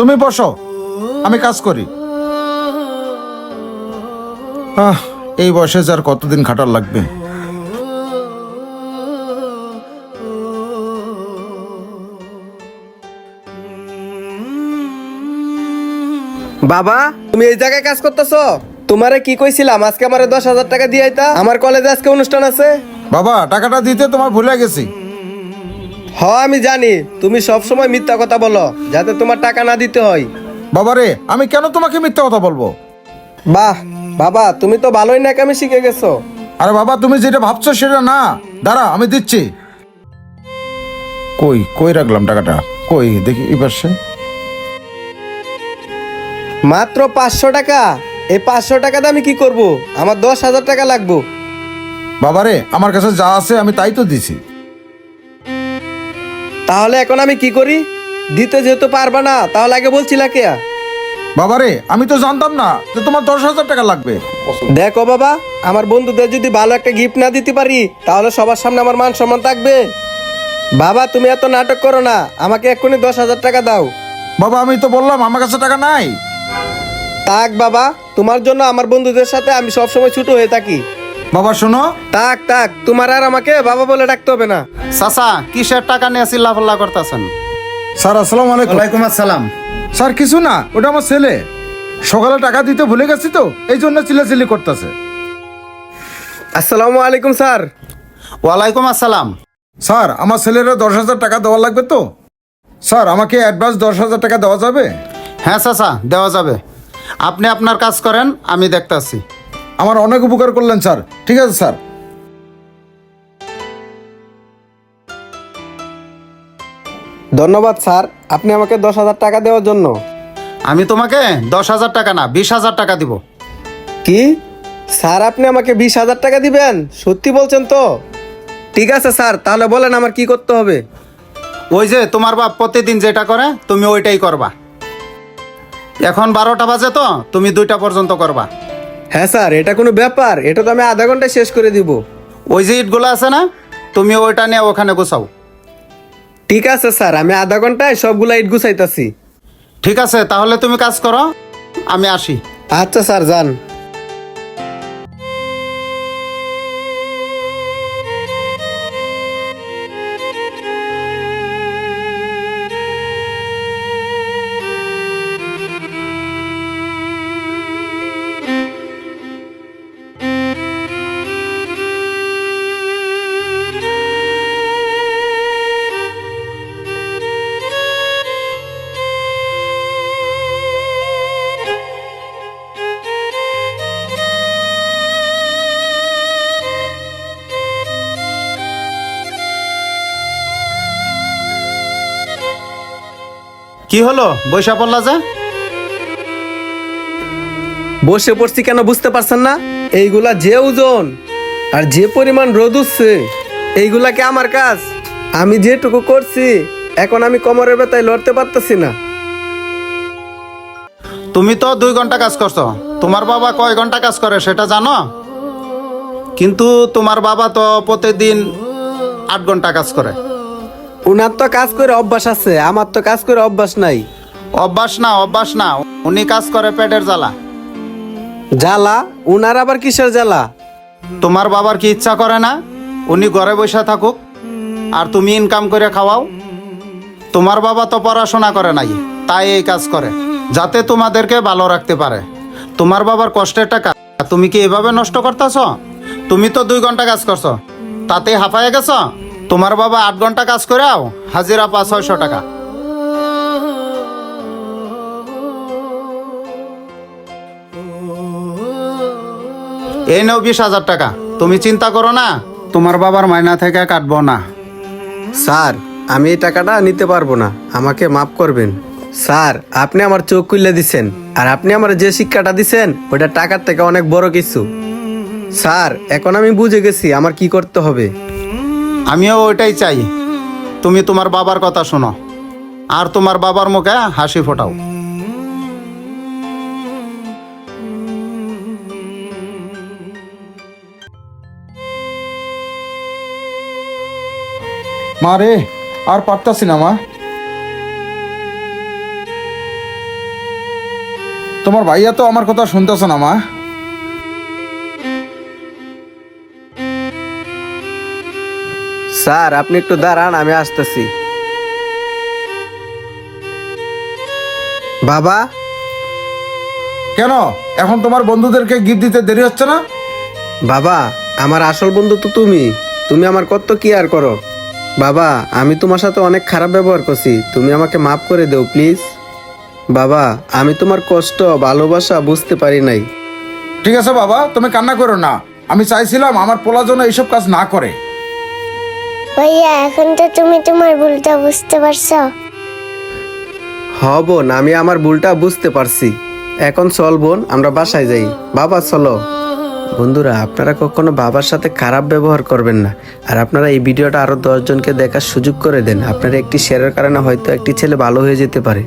তুমি বসো, আমি কাজ করি। এই বয়সে যার কতদিন খাটার লাগবে। বাবা, তুমি এই জায়গায় কাজ করতেছো? তোমারে কি কইছিলাম আজকে আমারে 10,000 টাকা দিয়ে আইতা, আমার কলেজে আজকে অনুষ্ঠান আছে। বাবা, টাকাটা দিতে তোমার ভুলে গেছি। আমি জানি তুমি সব সময় মিথ্যা কথা বলো যাতে তোমার টাকা না দিতে হয়। বাবারে, আমি কেন তোমাকে মিথ্যা কথা বলবো? বাহ বাবা, তুমি তো ভালোই নাকামি শিখে গেছো। আরে বাবা, তুমি যেটা ভাবছো সেটা না। দাঁড়া, আমি দিচ্ছি। কই কই রাখলাম টাকাটা? কই দেখি এই পাশে। মাত্র 500 টাকা? এই 500 টাকাতে আমি কি করব? আমার 10,000 টাকা লাগবে। বাবারে, আমার কাছে যা আছে আমি তাই তো দিছি। তাহলে এখন আমি কি করি? দিতে যেহেতু পারবা না, তাহলে আগে বলছিলা কে? বাবারে, আমি তো জানতাম না যে তোমার 10,000 টাকা লাগবে। দেখো বাবা, আমার বন্ধুদের যদি ভালো একটা গিফট না দিতে পারি তাহলে সবার সামনে আমার মান সম্মান থাকবে? বাবা, তুমি এত নাটক করো না, আমাকে এক্ষুনি 10,000 টাকা দাও। বাবা, আমি তো বললাম আমার কাছে টাকা নাই। তাক বাবা, তোমার জন্য আমার বন্ধুদের সাথে আমি সবসময় ছোট হয়ে থাকি। বাবা শোনো। তাক তাক, তোমার আর আমাকে বাবা বলে ডাকতে হবে না। চাচা, কিসের টাকা নিয়ে চিল্লাফাল্লা করতেছেন? স্যার আসসালামু আলাইকুম। ওয়ালাইকুম আসসালাম। স্যার কিছু না, ওটা আমার ছেলে সকালে টাকা দিতে ভুলে গেছি তো এই জন্য চিল্লাচিল্লি করতেছে। আসসালামু আলাইকুম স্যার। ওয়ালাইকুম আসসালাম। স্যার, আমার ছেলেরা 10,000 টাকা দেওয়া লাগবে তো। স্যার, আমাকে অ্যাডভান্স 10,000 টাকা দেওয়া যাবে? হ্যাঁ চাচা, দেওয়া যাবে। আপনি আপনার কাজ করেন, আমি দেখতাছি। আমার অনেক উপকার করলেন স্যার। ঠিক আছে স্যার। ধন্যবাদ স্যার, আপনি আমাকে 10,000 টাকা দেওয়ার জন্য। আমি তোমাকে 10,000 টাকা না 20,000 টাকা দিব। কি স্যার, আপনি আমাকে 20,000 টাকা দিবেন? সত্যি বলছেন তো? ঠিক আছে স্যার, তাহলে বলেন আমার কি করতে হবে। ওই যে তোমার বাপ প্রতিদিন যেটা করে তুমি ওইটাই করবা। এখন 12টা বাজে তো, তুমি 2টা পর্যন্ত করবা। হ্যাঁ স্যার, এটা কোনো ব্যাপার? এটা তো আমি আধা ঘন্টায় শেষ করে দিব। ওই যে ইটগুলো আছে না, তুমি ওইটা নিয়ে ওখানে গুছাও। ঠিক আছে স্যার, আমি আধা ঘন্টায় সবগুলা ইট গুছাইতাছি। ঠিক আছে, তাহলে তুমি কাজ করো, আমি আসি। আচ্ছা স্যার, যান। কি হলো, বৈশা পড়লা যে? বসে পড়ছি কেন বুঝতে পারছেন না? এইগুলা যে ওজন আর যে পরিমাণ রোদ উঠছে, এইগুলা কি আমার কাজ? আমি যেটুকু করছি এখন আমি কোমরের ব্যথায় লড়তে পারতেছি না। তুমি তো 2 ঘন্টা কাজ করছো, তোমার বাবা কয় ঘন্টা কাজ করে সেটা জানো? কিন্তু তোমার বাবা তো প্রতিদিন 8 ঘন্টা কাজ করে। উনার তো কাজ করে অভ্যাস আছে, আমার তো কাজ করে অভ্যাস নাই। অভ্যাস না, উনি কাজ করে পেটের জ্বালা। জ্বালা? উনার আবার কিসের জ্বালা? তোমার বাবার কি ইচ্ছা করে না উনি ঘরে বসে থাকুক আর তুমি ইনকাম করে খাওয়াও? তোমার বাবা তো পড়াশোনা করে নাই, তাই এই কাজ করে যাতে তোমাদেরকে ভালো রাখতে পারে। তোমার বাবার কষ্টের টাকা তুমি কি এভাবে নষ্ট করতেছ? তুমি তো 2 ঘন্টা কাজ করছো, তাতেই হাঁপায়ে গেছ। তোমার বাবা 8 ঘন্টা কাজ করেও হাজিরা 500-600 টাকা। এই নাও 20,000 টাকা, তুমি চিন্তা করো না, তোমার বাবার মাইনা থেকে কাটবো না। স্যার, আমি এই টাকাটা নিতে পারবো না, আমাকে মাফ করবেন। স্যার, আপনি আমার চোখ খুলে দিছেন, আর আপনি আমার যে শিক্ষাটা দিছেন ওটা টাকার থেকে অনেক বড় কিছু। স্যার, এখন আমি বুঝে গেছি আমার কি করতে হবে। আমিও ওইটাই চাই, তুমি তোমার বাবার কথা শোনো আর তোমার বাবার মুখে হাসি ফোটাও। মা রে, আর পারতাছি না মা। তোমার ভাইয়া তো আমার কথা শুনতেছ না মা। স্যার আপনি একটু দাঁড়ান, আমি আসতেছি। বাবা, কেন এখন তোমার বন্ধুদেরকে গিফট দিতে দেরি হচ্ছে না? বাবা আমার আসল বন্ধু তো তুমি। তুমি আমার কত কেয়ার করো। বাবা আমি তোমার সাথে অনেক খারাপ ব্যবহার করছি, তুমি আমাকে মাফ করে দেও প্লিজ। বাবা আমি তোমার কষ্ট ভালোবাসা বুঝতে পারি নাই। ঠিক আছে বাবা, তুমি কান্না করো না। আমি চাইছিলাম আমার পোলা যেন এইসব কাজ না করে। ভাইয়া এখন তো তুমি তোমার ভুলটা বুঝতে পারছো। বোন, আমি আমার ভুলটা বুঝতে পারছি। এখন চল বোন, আমরা বাসায় যাই। বাবা চলো। বন্ধুরা, আপনারা কখনো বাবার সাথে খারাপ ব্যবহার করবেন না। আর আপনারা এই ভিডিওটা আরো 10 জনকে দেখার সুযোগ করে দেন। আপনারা একটি শেয়ারের কারণে হয়তো একটি ছেলে ভালো হয়ে যেতে পারে।